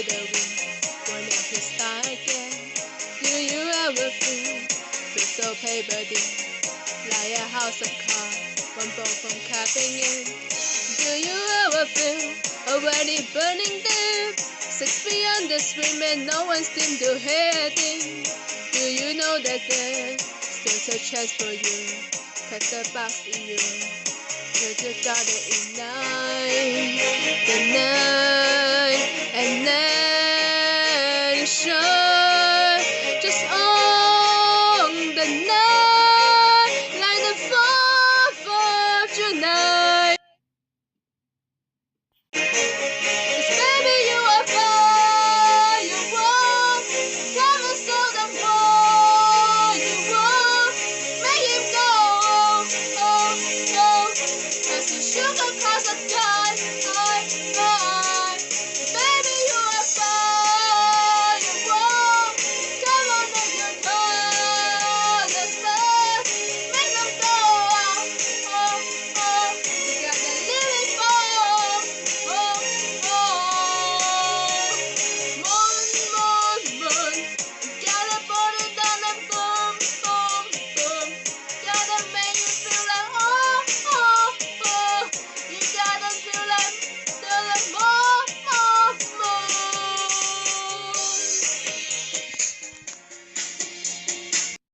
the wind, wanting to start again. Do you ever feel so paper thin, like a house of cards, one ball from capping in? Do you ever feel already burning deep, 6 feet under scream and no one seems to hear a thing? Do you know that there's still a chance for you, 'cause the box in you, you just gotta ignite the night and then shine just on the night like the 4th of July. 'Cause baby you are firework, come and so the more you walk, make him go, oh, oh, 'cause the sugar clouds are high, high, high.